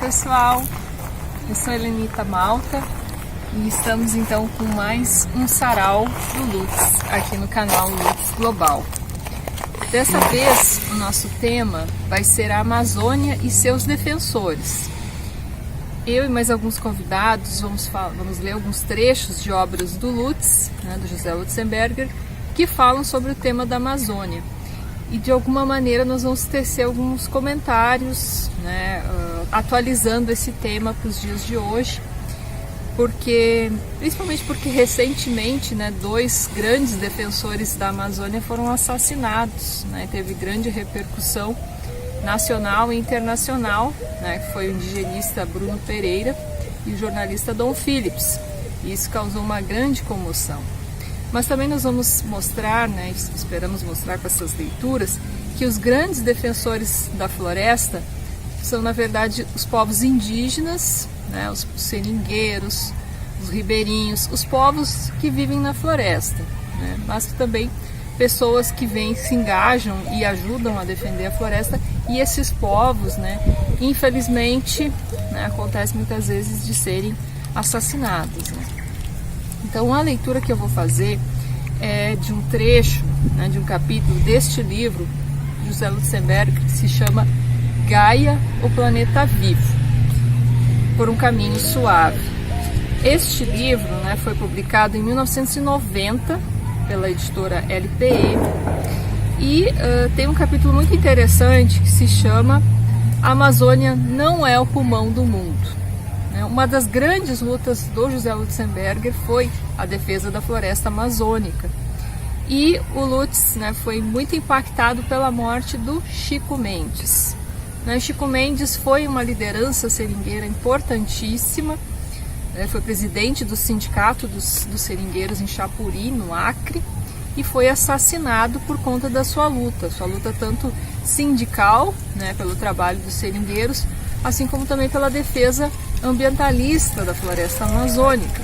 pessoal, eu sou Helenita Malta e estamos então com mais um sarau do Lutz aqui no canal Lutz Global. Dessa vez o nosso tema vai ser a Amazônia e seus defensores. Eu e mais alguns convidados vamos ler alguns trechos de obras do Lutz, do José Lutzenberger, que falam sobre o tema da Amazônia. E de alguma maneira nós vamos tecer alguns comentários, atualizando esse tema para os dias de hoje, principalmente porque recentemente dois grandes defensores da Amazônia foram assassinados, teve grande repercussão nacional e internacional, que foi o indigenista Bruno Pereira e o jornalista Dom Phillips. E isso causou uma grande comoção. Mas também nós vamos mostrar, esperamos mostrar com essas leituras, que os grandes defensores da floresta são, na verdade, os povos indígenas, os seringueiros, os ribeirinhos, os povos que vivem na floresta, mas também pessoas que se engajam e ajudam a defender a floresta, e esses povos, infelizmente, acontece muitas vezes de serem assassinados. Então a leitura que eu vou fazer é de um trecho, de um capítulo deste livro, José Lutzenberger, que se chama Gaia, o Planeta Vivo, por um Caminho Suave. Este livro foi publicado em 1990 pela editora LPE e tem um capítulo muito interessante que se chama A Amazônia não é o pulmão do mundo. Uma das grandes lutas do José Lutzenberger foi a defesa da floresta amazônica. E o Lutz foi muito impactado pela morte do Chico Mendes. Chico Mendes foi uma liderança seringueira importantíssima, foi presidente do Sindicato dos Seringueiros em Chapuri, no Acre, e foi assassinado por conta da sua luta tanto sindical, pelo trabalho dos seringueiros, assim como também pela defesa ambientalista da floresta amazônica.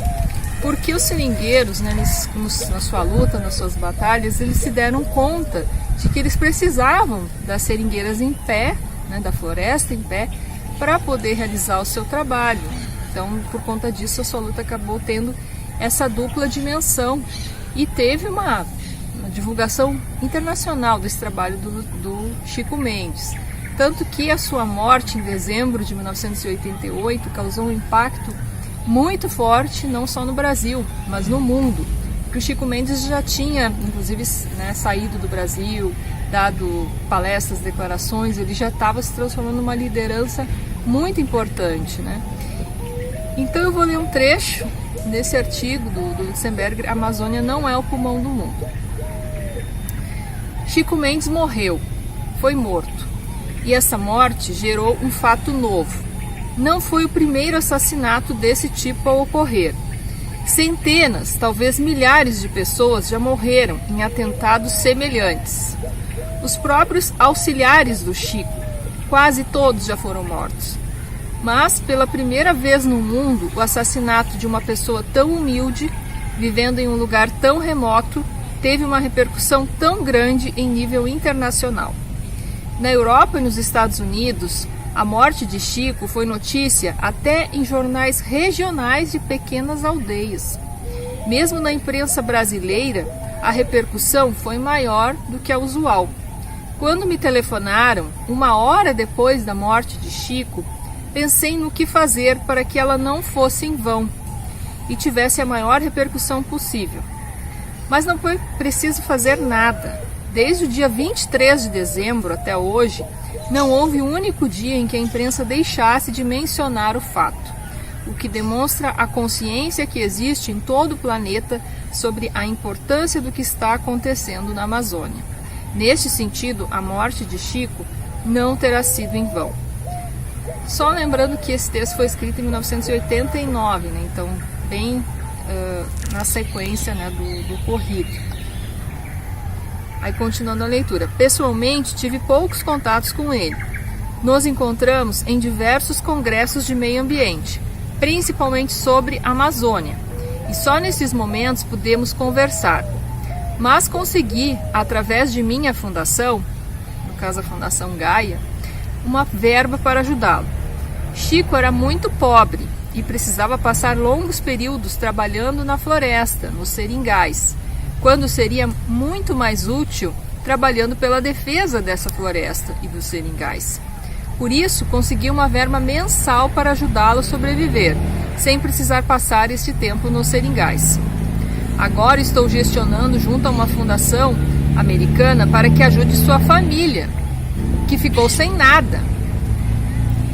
Porque os seringueiros, na sua luta, nas suas batalhas, eles se deram conta de que eles precisavam das seringueiras em pé, da floresta em pé, para poder realizar o seu trabalho. Então, por conta disso, a sua luta acabou tendo essa dupla dimensão e teve uma divulgação internacional desse trabalho do Chico Mendes. Tanto que a sua morte em dezembro de 1988 causou um impacto muito forte, não só no Brasil, mas no mundo. Porque o Chico Mendes já tinha, inclusive, saído do Brasil, dado palestras, declarações, ele já estava se transformando numa liderança muito importante. Então eu vou ler um trecho desse artigo do Lutzenberger, A Amazônia não é o pulmão do mundo. Chico Mendes morreu, foi morto. E essa morte gerou um fato novo. Não foi o primeiro assassinato desse tipo a ocorrer. Centenas, talvez milhares de pessoas já morreram em atentados semelhantes. Os próprios auxiliares do Chico, quase todos já foram mortos. Mas, pela primeira vez no mundo, o assassinato de uma pessoa tão humilde, vivendo em um lugar tão remoto, teve uma repercussão tão grande em nível internacional. Na Europa e nos Estados Unidos, a morte de Chico foi notícia até em jornais regionais de pequenas aldeias. Mesmo na imprensa brasileira, a repercussão foi maior do que a usual. Quando me telefonaram, 1 hora depois da morte de Chico, pensei no que fazer para que ela não fosse em vão e tivesse a maior repercussão possível. Mas não foi preciso fazer nada. Desde o dia 23 de dezembro até hoje, não houve um único dia em que a imprensa deixasse de mencionar o fato, o que demonstra a consciência que existe em todo o planeta sobre a importância do que está acontecendo na Amazônia. Neste sentido, a morte de Chico não terá sido em vão. Só lembrando que esse texto foi escrito em 1989, então bem na sequência do ocorrido. Aí continuando a leitura. Pessoalmente, tive poucos contatos com ele. Nos encontramos em diversos congressos de meio ambiente, principalmente sobre a Amazônia, e só nesses momentos pudemos conversar. Mas consegui, através de minha fundação, no caso a Fundação Gaia, uma verba para ajudá-lo. Chico era muito pobre e precisava passar longos períodos trabalhando na floresta, nos seringais, quando seria muito mais útil trabalhando pela defesa dessa floresta e dos seringais. Por isso, consegui uma verba mensal para ajudá-lo a sobreviver, sem precisar passar este tempo nos seringais. Agora estou gestionando junto a uma fundação americana para que ajude sua família, que ficou sem nada.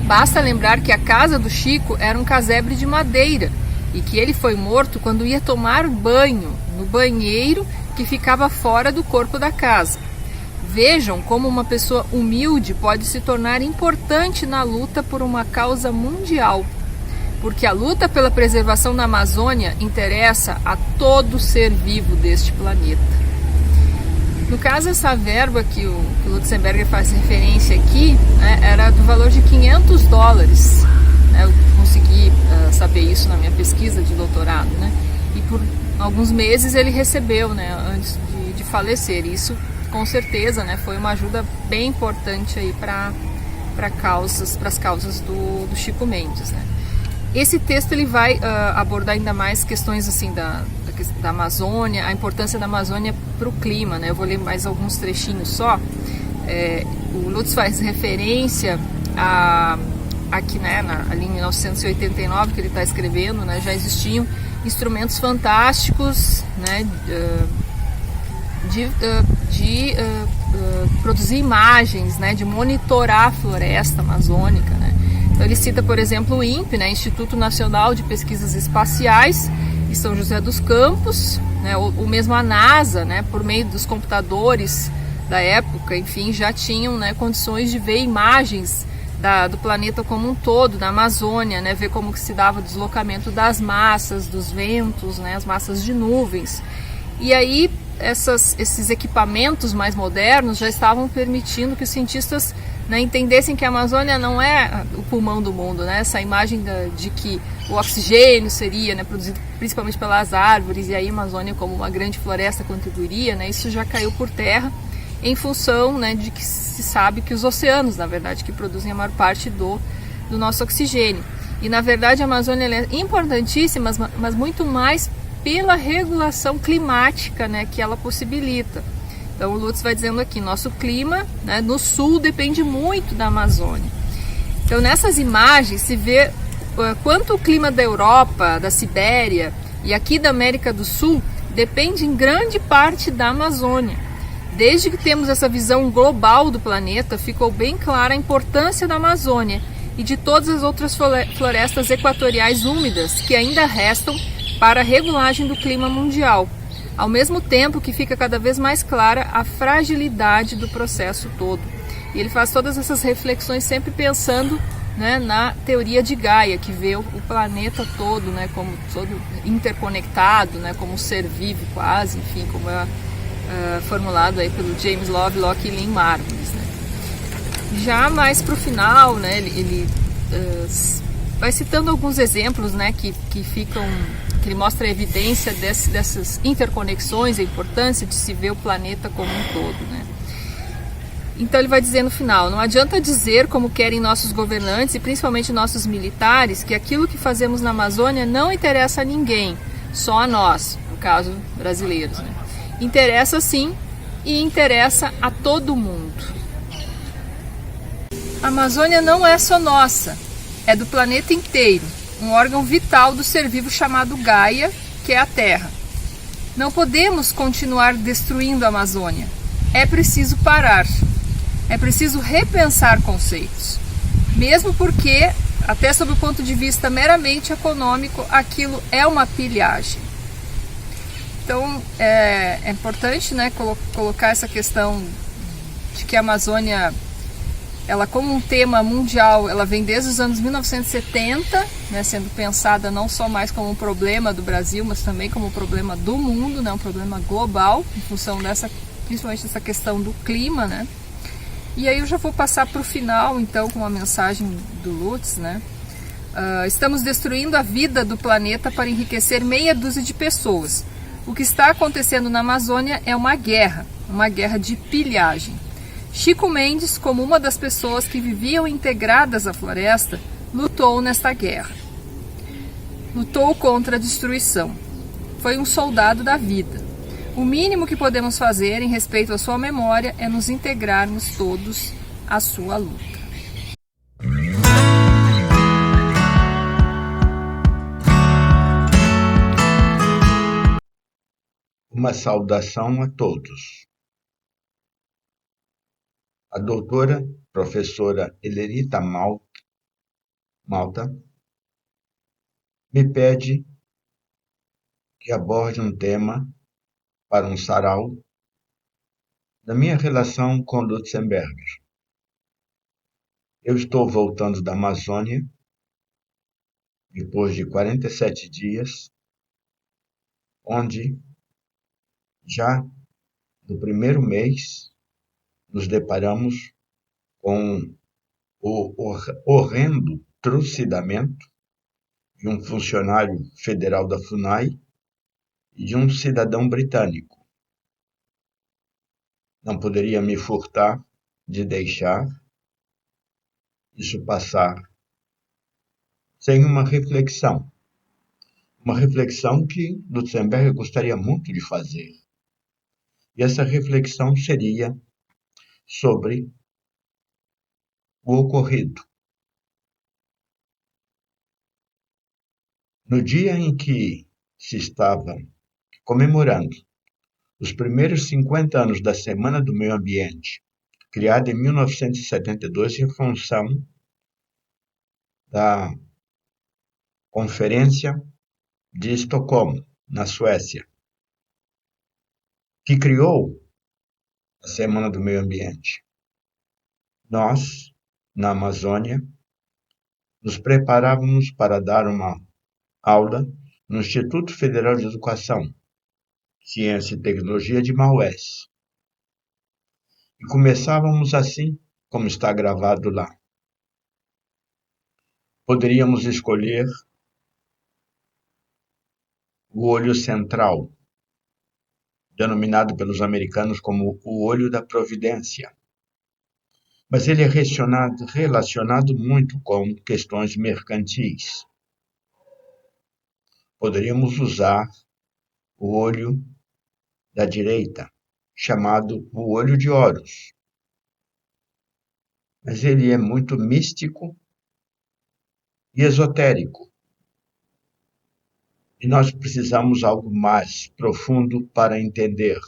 Basta lembrar que a casa do Chico era um casebre de madeira e que ele foi morto quando ia tomar banho no banheiro que ficava fora do corpo da casa. Vejam como uma pessoa humilde pode se tornar importante na luta por uma causa mundial, porque a luta pela preservação da Amazônia interessa a todo ser vivo deste planeta. No caso, essa verba que o Lutzenberger faz referência aqui, né, era do valor de $500. Né, eu consegui saber isso na minha pesquisa de doutorado, né, e por alguns meses ele recebeu, né, antes de falecer. Isso, com certeza, né, foi uma ajuda bem importante aí para as causas do Chico Mendes, né. Esse texto ele vai abordar ainda mais questões assim da Amazônia, a importância da Amazônia para o clima, né? Eu vou ler mais alguns trechinhos só. O Lutz faz referência aqui, né, ali em 1989, que ele está escrevendo, né, já existiam instrumentos fantásticos, né, de produzir imagens, né, de monitorar a floresta amazônica, né. Então ele cita, por exemplo, o INPE, né, Instituto Nacional de Pesquisas Espaciais, em São José dos Campos, né, ou mesmo a NASA, né, por meio dos computadores da época, enfim, já tinham, né, condições de ver imagens do planeta como um todo, da Amazônia, né, ver como que se dava o deslocamento das massas, dos ventos, né, as massas de nuvens. E aí esses equipamentos mais modernos já estavam permitindo que os cientistas, né, entendessem que a Amazônia não é o pulmão do mundo, né? Essa imagem de que o oxigênio seria, né, produzido principalmente pelas árvores, e aí a Amazônia como uma grande floresta contribuiria, né, isso já caiu por terra em função, né, de que se sabe que os oceanos, na verdade, que produzem a maior parte do nosso oxigênio. E na verdade a Amazônia é importantíssima, mas muito mais pela regulação climática, né, que ela possibilita. Então o Lutz vai dizendo aqui, nosso clima, né, no sul depende muito da Amazônia. Então nessas imagens se vê quanto o clima da Europa, da Sibéria e aqui da América do Sul depende em grande parte da Amazônia. Desde que temos essa visão global do planeta, ficou bem clara a importância da Amazônia e de todas as outras florestas equatoriais úmidas que ainda restam para a regulagem do clima mundial, ao mesmo tempo que fica cada vez mais clara a fragilidade do processo todo. E ele faz todas essas reflexões sempre pensando, né, na teoria de Gaia, que vê o planeta todo, né, como todo interconectado, né, como um ser vivo quase, enfim, como é formulado aí pelo James Lovelock e Lynn Margulis, né. Já mais para o final, né, ele vai citando alguns exemplos, né, que ele mostra a evidência dessas interconexões, a importância de se ver o planeta como um todo, né. Então ele vai dizer no final, não adianta dizer como querem nossos governantes e principalmente nossos militares que aquilo que fazemos na Amazônia não interessa a ninguém, só a nós, no caso brasileiros, né. Interessa sim e interessa a todo mundo. A Amazônia não é só nossa, é do planeta inteiro, um órgão vital do ser vivo chamado Gaia, que é a Terra. Não podemos continuar destruindo a Amazônia. É preciso parar. É preciso repensar conceitos. Mesmo porque, até sob o ponto de vista meramente econômico, aquilo é uma pilhagem. Então, é importante, né, colocar essa questão de que a Amazônia, ela como um tema mundial, ela vem desde os anos 1970, né, sendo pensada não só mais como um problema do Brasil, mas também como um problema do mundo, né, um problema global, em função principalmente dessa questão do clima, né. E aí eu já vou passar para o final, então, com uma mensagem do Lutz, né. Estamos destruindo a vida do planeta para enriquecer meia dúzia de pessoas. O que está acontecendo na Amazônia é uma guerra de pilhagem. Chico Mendes, como uma das pessoas que viviam integradas à floresta, lutou nesta guerra. Lutou contra a destruição. Foi um soldado da vida. O mínimo que podemos fazer em respeito à sua memória é nos integrarmos todos à sua luta. Uma saudação a todos. A doutora, professora Helenita Malta, me pede que aborde um tema para um sarau da minha relação com Lutzenberger. Eu estou voltando da Amazônia, depois de 47 dias, onde já no primeiro mês nos deparamos com o horrendo trucidamento de um funcionário federal da FUNAI e de um cidadão britânico. Não poderia me furtar de deixar isso passar sem uma reflexão que Lutzenberger gostaria muito de fazer. E essa reflexão seria sobre o ocorrido. No dia em que se estava comemorando os primeiros 50 anos da Semana do Meio Ambiente, criada em 1972 em função da Conferência de Estocolmo, na Suécia, que criou a Semana do Meio Ambiente. Nós, na Amazônia, nos preparávamos para dar uma aula no Instituto Federal de Educação, Ciência e Tecnologia de Maués. E começávamos assim, como está gravado lá. Poderíamos escolher o olho central, denominado pelos americanos como o olho da providência. Mas ele é relacionado muito com questões mercantis. Poderíamos usar o olho da direita, chamado o olho de Horus. Mas ele é muito místico e esotérico. E nós precisamos algo mais profundo para entender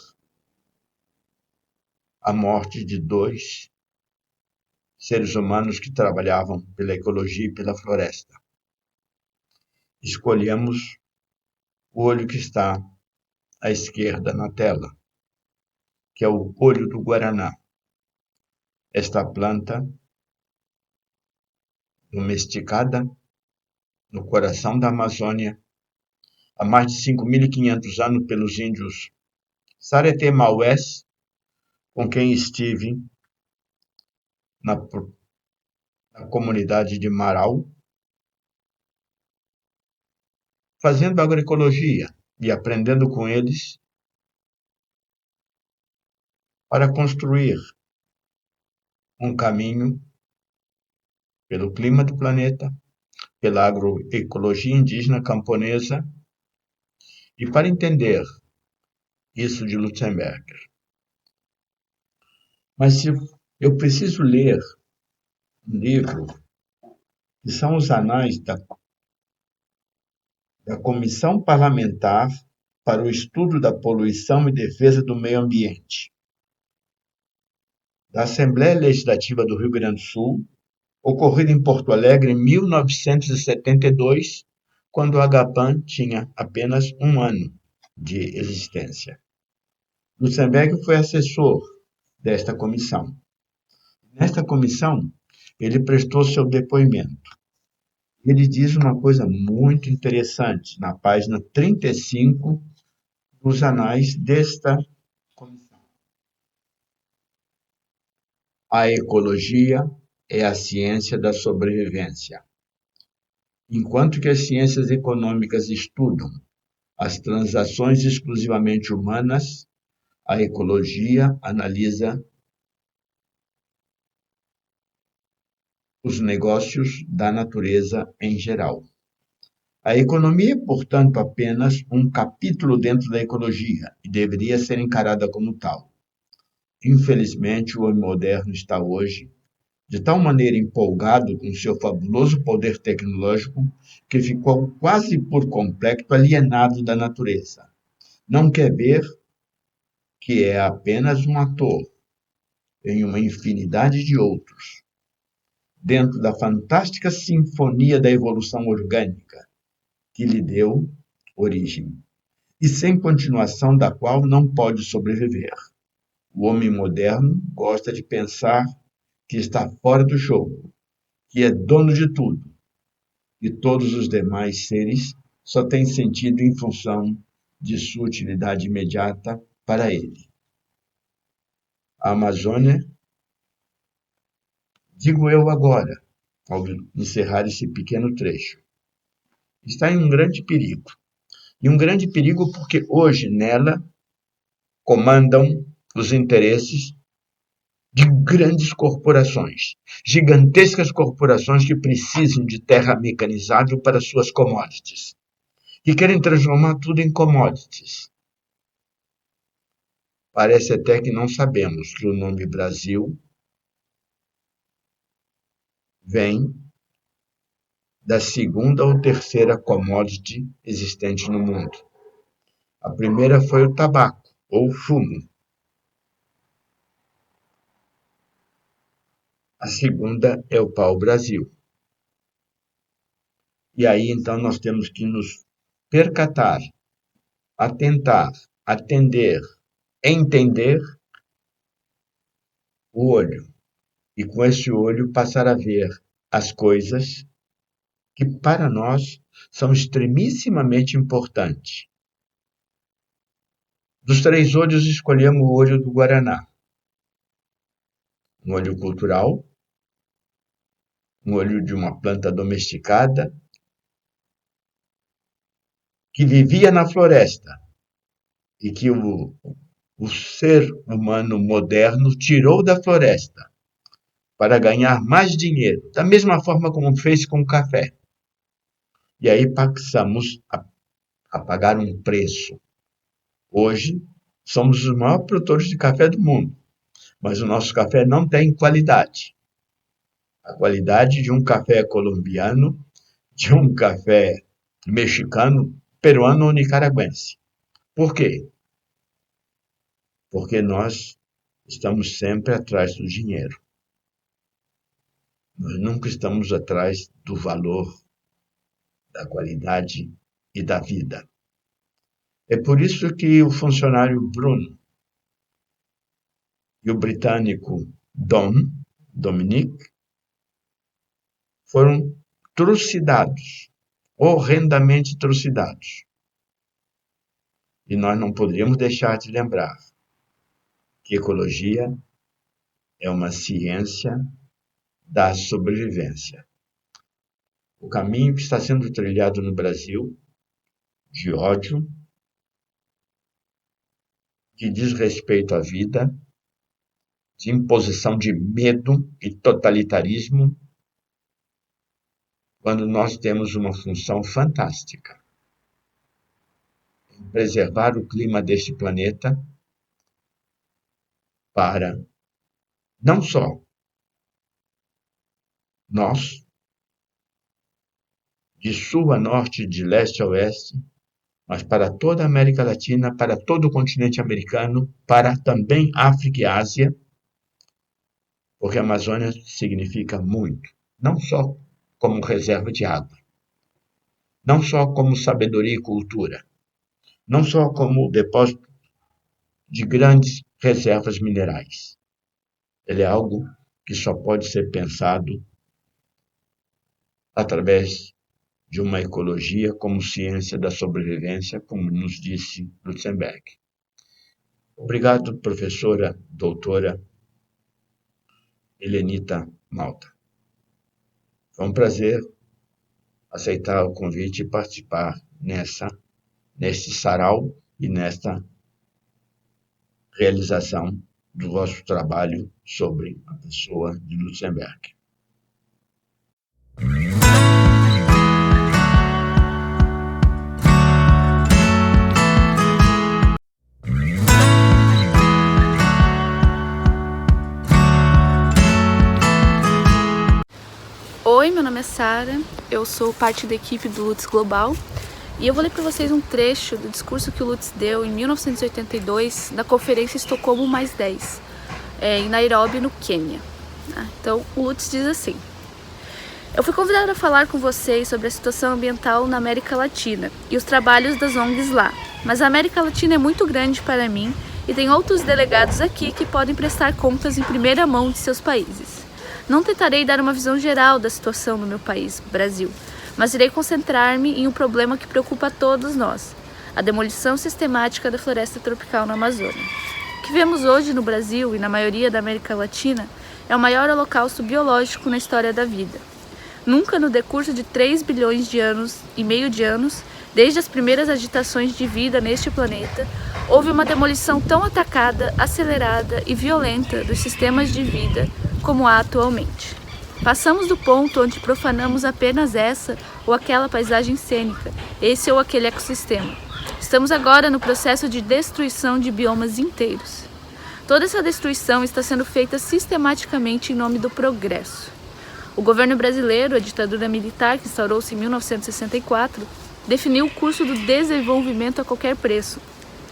a morte de dois seres humanos que trabalhavam pela ecologia e pela floresta. Escolhemos o olho que está à esquerda na tela, que é o olho do guaraná. Esta planta domesticada no coração da Amazônia há mais de 5.500 anos pelos índios Sareté Maués, com quem estive na comunidade de Marau, fazendo agroecologia e aprendendo com eles para construir um caminho pelo clima do planeta, pela agroecologia indígena camponesa e para entender isso de Lutzenberger. Mas se eu preciso ler um livro que são os anais da Comissão Parlamentar para o Estudo da Poluição e Defesa do Meio Ambiente, da Assembleia Legislativa do Rio Grande do Sul, ocorrida em Porto Alegre em 1972, quando o Agapan tinha apenas 1 ano de existência. Lutzenberger foi assessor desta comissão. Nesta comissão, ele prestou seu depoimento. Ele diz uma coisa muito interessante na página 35 dos anais desta comissão. A ecologia é a ciência da sobrevivência. Enquanto que as ciências econômicas estudam as transações exclusivamente humanas, a ecologia analisa os negócios da natureza em geral. A economia é, portanto, apenas um capítulo dentro da ecologia e deveria ser encarada como tal. Infelizmente, o homem moderno está hoje de tal maneira empolgado com seu fabuloso poder tecnológico que ficou quase por completo alienado da natureza. Não quer ver que é apenas um ator em uma infinidade de outros, dentro da fantástica sinfonia da evolução orgânica que lhe deu origem, e sem continuação da qual não pode sobreviver. O homem moderno gosta de pensar que está fora do jogo, que é dono de tudo, e todos os demais seres só têm sentido em função de sua utilidade imediata para ele. A Amazônia, digo eu agora, ao encerrar esse pequeno trecho, está em um grande perigo. E um grande perigo porque hoje nela comandam os interesses de grandes corporações, gigantescas corporações que precisam de terra mecanizável para suas commodities, que querem transformar tudo em commodities. Parece até que não sabemos que o nome Brasil vem da segunda ou terceira commodity existente no mundo. A primeira foi o tabaco, ou fumo. A segunda é o pau-brasil. E aí, então, nós temos que nos percatar, atentar, atender, entender o olho. E com esse olho passar a ver as coisas que para nós são extremissimamente importantes. Dos três olhos, escolhemos o olho do Guaraná. Um olho cultural, um olho de uma planta domesticada, que vivia na floresta e que o ser humano moderno tirou da floresta para ganhar mais dinheiro, da mesma forma como fez com o café. E aí passamos a pagar um preço. Hoje, somos os maiores produtores de café do mundo, mas o nosso café não tem qualidade. A qualidade de um café colombiano, de um café mexicano, peruano ou nicaragüense. Por quê? Porque nós estamos sempre atrás do dinheiro. Nós nunca estamos atrás do valor, da qualidade e da vida. É por isso que o funcionário Bruno e o britânico Dominic, foram trucidados, horrendamente trucidados. E nós não poderíamos deixar de lembrar que ecologia é uma ciência da sobrevivência. O caminho que está sendo trilhado no Brasil, de ódio, de desrespeito à vida, de imposição de medo e totalitarismo, quando nós temos uma função fantástica: preservar o clima deste planeta para não só nós, de sul a norte, de leste a oeste, mas para toda a América Latina, para todo o continente americano, para também África e Ásia, porque a Amazônia significa muito, não só como reserva de água, não só como sabedoria e cultura, não só como depósito de grandes reservas minerais. Ele é algo que só pode ser pensado através de uma ecologia como ciência da sobrevivência, como nos disse Lutzenberg. Obrigado, professora, doutora Helenita Malta. Foi um prazer aceitar o convite e participar neste sarau e nesta realização do vosso trabalho sobre a pessoa de Lutzenberg. Oi, meu nome é Sara, eu sou parte da equipe do Lutz Global e eu vou ler para vocês um trecho do discurso que o Lutz deu em 1982 na Conferência Estocolmo +10, em Nairobi, no Quênia. Então, o Lutz diz assim: eu fui convidado a falar com vocês sobre a situação ambiental na América Latina e os trabalhos das ONGs lá, mas a América Latina é muito grande para mim e tem outros delegados aqui que podem prestar contas em primeira mão de seus países. Não tentarei dar uma visão geral da situação no meu país, Brasil, mas irei concentrar-me em um problema que preocupa a todos nós: a demolição sistemática da floresta tropical na Amazônia. O que vemos hoje no Brasil e na maioria da América Latina é o maior holocausto biológico na história da vida. Nunca no decurso de 3 bilhões de anos e meio de anos, desde as primeiras agitações de vida neste planeta, houve uma demolição tão atacada, acelerada e violenta dos sistemas de vida como há atualmente. Passamos do ponto onde profanamos apenas essa ou aquela paisagem cênica, esse ou aquele ecossistema. Estamos agora no processo de destruição de biomas inteiros. Toda essa destruição está sendo feita sistematicamente em nome do progresso. O governo brasileiro, a ditadura militar que instaurou-se em 1964, definiu o curso do desenvolvimento a qualquer preço.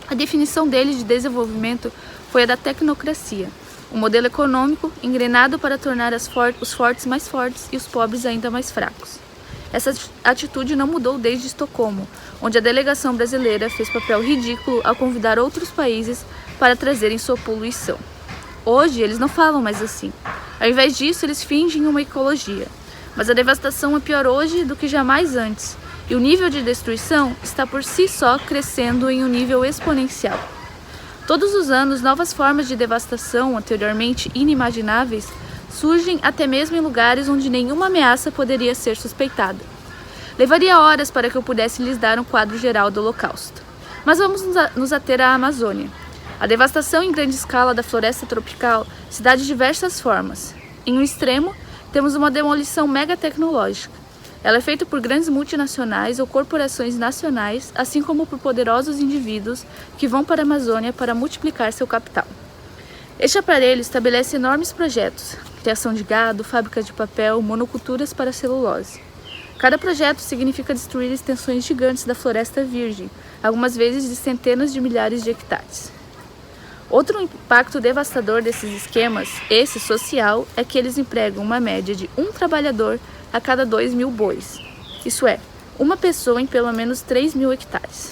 A definição dele de desenvolvimento foi a da tecnocracia, um modelo econômico engrenado para tornar os fortes mais fortes e os pobres ainda mais fracos. Essa atitude não mudou desde Estocolmo, onde a delegação brasileira fez papel ridículo ao convidar outros países para trazerem sua poluição. Hoje eles não falam mais assim. Ao invés disso, eles fingem uma ecologia. Mas a devastação é pior hoje do que jamais antes, e o nível de destruição está por si só crescendo em um nível exponencial. Todos os anos, novas formas de devastação, anteriormente inimagináveis, surgem até mesmo em lugares onde nenhuma ameaça poderia ser suspeitada. Levaria horas para que eu pudesse lhes dar um quadro geral do Holocausto. Mas vamos nos ater à Amazônia. A devastação em grande escala da floresta tropical se dá de diversas formas. Em um extremo, temos uma demolição megatecnológica. Ela é feita por grandes multinacionais ou corporações nacionais, assim como por poderosos indivíduos que vão para a Amazônia para multiplicar seu capital. Este aparelho estabelece enormes projetos: criação de gado, fábricas de papel, monoculturas para celulose. Cada projeto significa destruir extensões gigantes da floresta virgem, algumas vezes de centenas de milhares de hectares. Outro impacto devastador desses esquemas, esse social, é que eles empregam uma média de um trabalhador a cada 2.000 bois. Isso é, uma pessoa em pelo menos 3.000 hectares.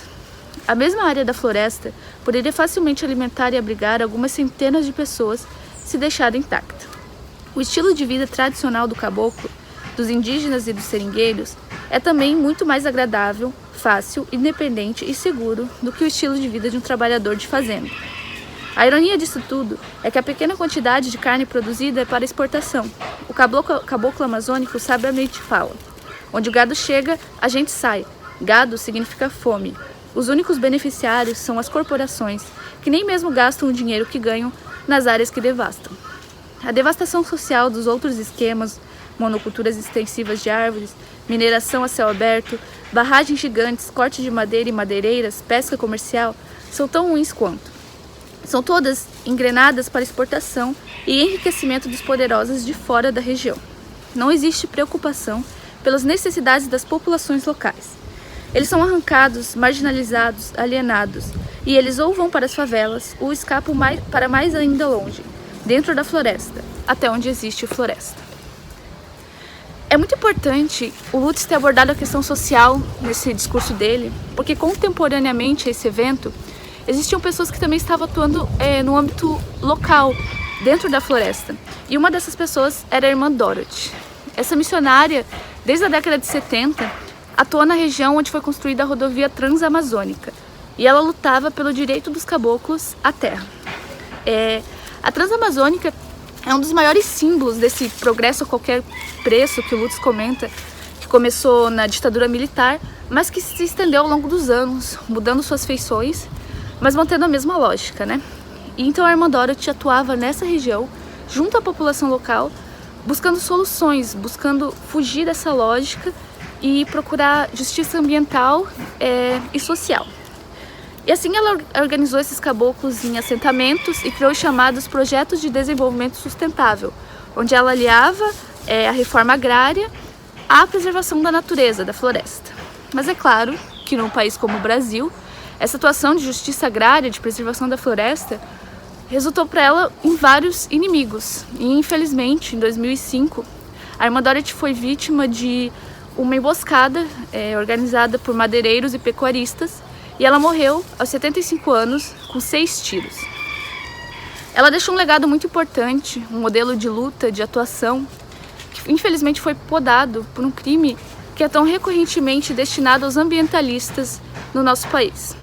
A mesma área da floresta poderia facilmente alimentar e abrigar algumas centenas de pessoas se deixada intacta. O estilo de vida tradicional do caboclo, dos indígenas e dos seringueiros é também muito mais agradável, fácil, independente e seguro do que o estilo de vida de um trabalhador de fazenda. A ironia disso tudo é que a pequena quantidade de carne produzida é para exportação. O caboclo amazônico sabiamente fala: onde o gado chega, a gente sai. Gado significa fome. Os únicos beneficiários são as corporações, que nem mesmo gastam o dinheiro que ganham nas áreas que devastam. A devastação social dos outros esquemas, monoculturas extensivas de árvores, mineração a céu aberto, barragens gigantes, corte de madeira e madeireiras, pesca comercial, são tão ruins quanto. São todas engrenadas para exportação e enriquecimento dos poderosos de fora da região. Não existe preocupação pelas necessidades das populações locais. Eles são arrancados, marginalizados, alienados, e eles ou vão para as favelas ou escapam para mais ainda longe, dentro da floresta, até onde existe floresta. É muito importante o Lutz ter abordado a questão social nesse discurso dele, porque contemporaneamente a esse evento, existiam pessoas que também estavam atuando no âmbito local, dentro da floresta. E uma dessas pessoas era a irmã Dorothy. Essa missionária, desde a década de 70, atuou na região onde foi construída a rodovia Transamazônica. E ela lutava pelo direito dos caboclos à terra. A Transamazônica é um dos maiores símbolos desse progresso a qualquer preço que o Lutz comenta, que começou na ditadura militar, mas que se estendeu ao longo dos anos, mudando suas feições, mas mantendo a mesma lógica, né? E então a irmã Dorothy atuava nessa região, junto à população local, buscando soluções, buscando fugir dessa lógica e procurar justiça ambiental e social. E assim ela organizou esses caboclos em assentamentos e criou os chamados projetos de desenvolvimento sustentável, onde ela aliava a reforma agrária à preservação da natureza, da floresta. Mas é claro que num país como o Brasil, essa atuação de justiça agrária, de preservação da floresta, resultou para ela em vários inimigos. E infelizmente, em 2005, a irmã Dorothy foi vítima de uma emboscada organizada por madeireiros e pecuaristas, e ela morreu aos 75 anos com 6 tiros. Ela deixou um legado muito importante, um modelo de luta, de atuação, que infelizmente foi podado por um crime que é tão recorrentemente destinado aos ambientalistas no nosso país.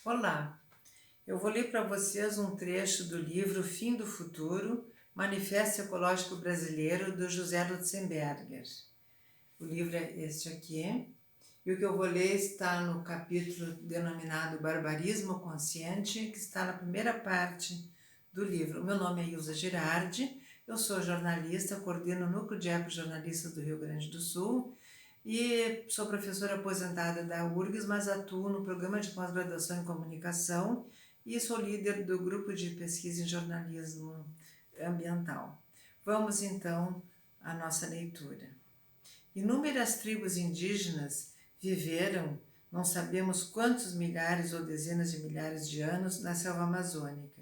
Olá, eu vou ler para vocês um trecho do livro Fim do Futuro, Manifesto Ecológico Brasileiro, do José Lutzenberger. O livro é este aqui, e o que eu vou ler está no capítulo denominado Barbarismo Consciente, que está na primeira parte do livro. O meu nome é Ilza Girardi, eu sou jornalista, coordeno o Núcleo de Ecojornalistas do Rio Grande do Sul e sou professora aposentada da URGS, mas atuo no programa de pós-graduação em comunicação e sou líder do grupo de pesquisa em jornalismo ambiental. Vamos então à nossa leitura. Inúmeras tribos indígenas viveram, não sabemos quantos milhares ou dezenas de milhares de anos, na selva amazônica,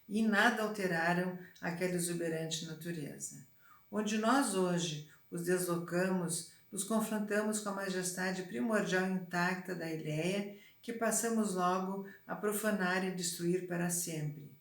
e em nada alteraram aquela exuberante natureza. Onde nós hoje os deslocamos, nos confrontamos com a majestade primordial intacta da Ileia, que passamos logo a profanar e destruir para sempre.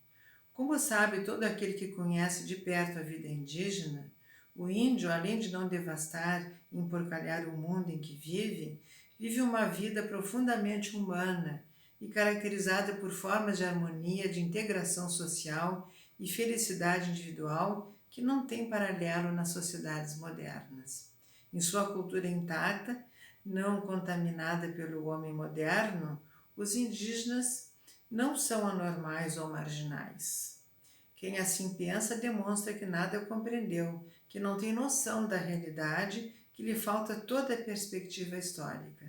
Como sabe todo aquele que conhece de perto a vida indígena, o índio, além de não devastar e emporcalhar o mundo em que vive, vive uma vida profundamente humana e caracterizada por formas de harmonia, de integração social e felicidade individual que não tem paralelo nas sociedades modernas. Em sua cultura intacta, não contaminada pelo homem moderno, os indígenas não são anormais ou marginais. Quem assim pensa demonstra que nada compreendeu, que não tem noção da realidade, que lhe falta toda a perspectiva histórica.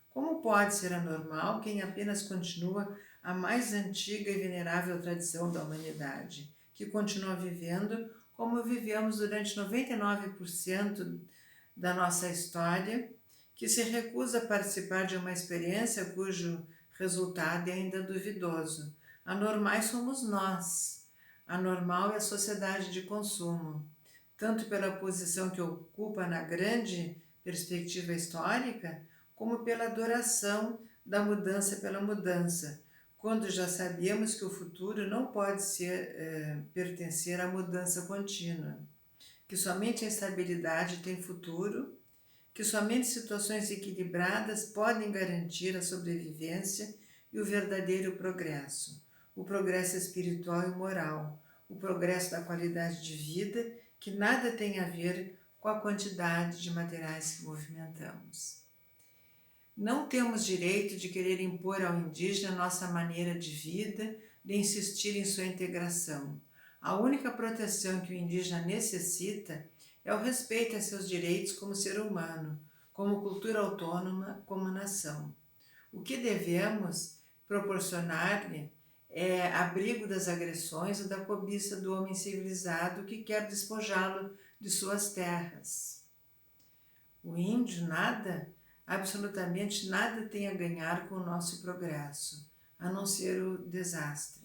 Como pode ser anormal quem apenas continua a mais antiga e venerável tradição da humanidade, que continua vivendo como vivemos durante 99% da nossa história, que se recusa a participar de uma experiência cujo resultado é ainda duvidoso. Anormais somos nós. Anormal é a sociedade de consumo, tanto pela posição que ocupa na grande perspectiva histórica, como pela adoração da mudança pela mudança, quando já sabemos que o futuro não pode pertencer à mudança contínua, que somente a estabilidade tem futuro, que somente situações equilibradas podem garantir a sobrevivência e o verdadeiro progresso, o progresso espiritual e moral, o progresso da qualidade de vida, que nada tem a ver com a quantidade de materiais que movimentamos. Não temos direito de querer impor ao indígena nossa maneira de vida, de insistir em sua integração. A única proteção que o indígena necessita é o respeito a seus direitos como ser humano, como cultura autônoma, como nação. O que devemos proporcionar-lhe é abrigo das agressões ou da cobiça do homem civilizado que quer despojá-lo de suas terras. O índio absolutamente nada tem a ganhar com o nosso progresso, a não ser o desastre.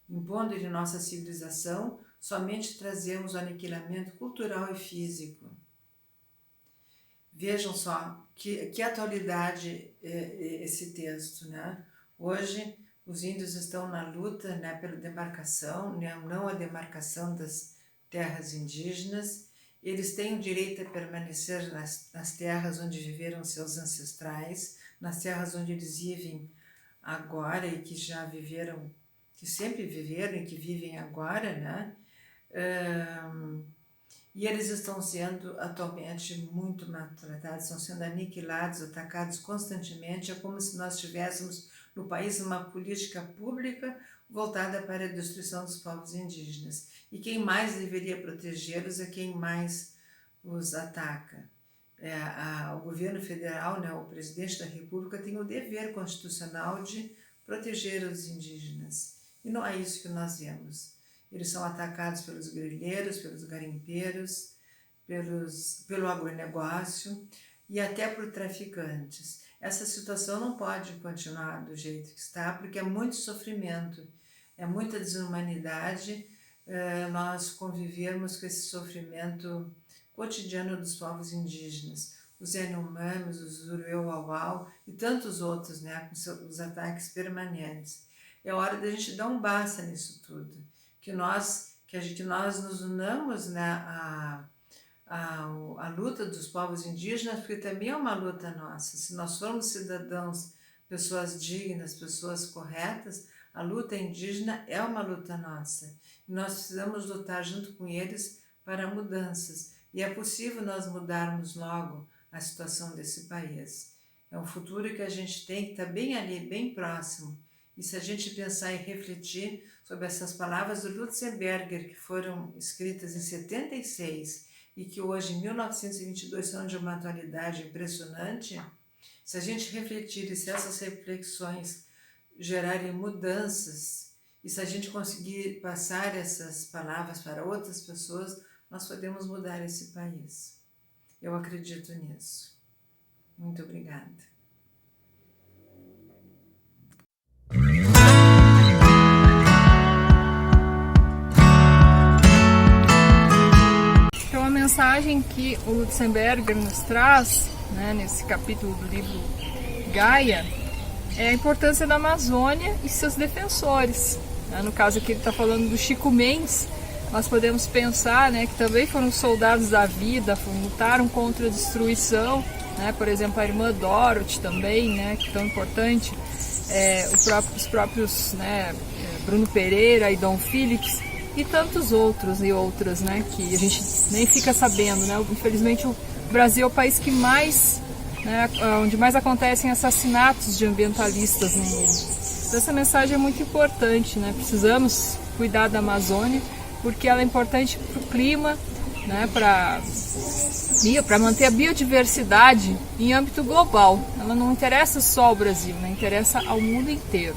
Impondo-lhe nossa civilização, somente trazemos o aniquilamento cultural e físico. Vejam só que atualidade é esse texto, né? Hoje, os índios estão na luta, né, pela demarcação, né, não a demarcação das terras indígenas. Eles têm o direito a permanecer nas terras onde viveram seus ancestrais, nas terras onde eles vivem agora e que já viveram, que sempre viveram e que vivem agora, né? e eles estão sendo atualmente muito maltratados, estão sendo aniquilados, atacados constantemente. É como se nós tivéssemos no país uma política pública voltada para a destruição dos povos indígenas. E quem mais deveria protegê-los é quem mais os ataca. O governo federal, né, o presidente da República, tem o dever constitucional de proteger os indígenas. E não é isso que nós vemos. Eles são atacados pelos grileiros, pelos garimpeiros, pelo agronegócio e até por traficantes. Essa situação não pode continuar do jeito que está, porque é muito sofrimento, é muita desumanidade nós convivermos com esse sofrimento cotidiano dos povos indígenas, os Yanomamis, os Urueu-Auau e tantos outros, né, com os ataques permanentes. É hora da gente dar um basta nisso tudo, que nós nos unamos, né, a luta dos povos indígenas, porque também é uma luta nossa. Se nós formos cidadãos, pessoas dignas, pessoas corretas, a luta indígena é uma luta nossa. E nós precisamos lutar junto com eles para mudanças. E é possível nós mudarmos logo a situação desse país. É um futuro que a gente tem que estar bem ali, bem próximo. E se a gente pensar e refletir sobre essas palavras do Lutzenberger, que foram escritas em 76 e que hoje, em 1922, são de uma atualidade impressionante, se a gente refletir e se essas reflexões gerarem mudanças, e se a gente conseguir passar essas palavras para outras pessoas, nós podemos mudar esse país. Eu acredito nisso. Muito obrigada. Então, a mensagem que o Lutzenberger nos traz, né, nesse capítulo do livro Gaia, é a importância da Amazônia e seus defensores. No caso aqui ele está falando do Chico Mendes. Nós podemos pensar, né, que também foram soldados da vida, lutaram contra a destruição, né, por exemplo, a irmã Dorothy também, né, que é tão importante, os próprios, né, Bruno Pereira e Dom Phillips e tantos outros e outras, né, que a gente nem fica sabendo, né. Infelizmente o Brasil é o país que mais, né, onde mais acontecem assassinatos de ambientalistas no mundo. Então, essa mensagem é muito importante, né, precisamos cuidar da Amazônia, porque ela é importante para o clima, né, para manter a biodiversidade em âmbito global. Ela não interessa só ao Brasil, né, interessa ao mundo inteiro.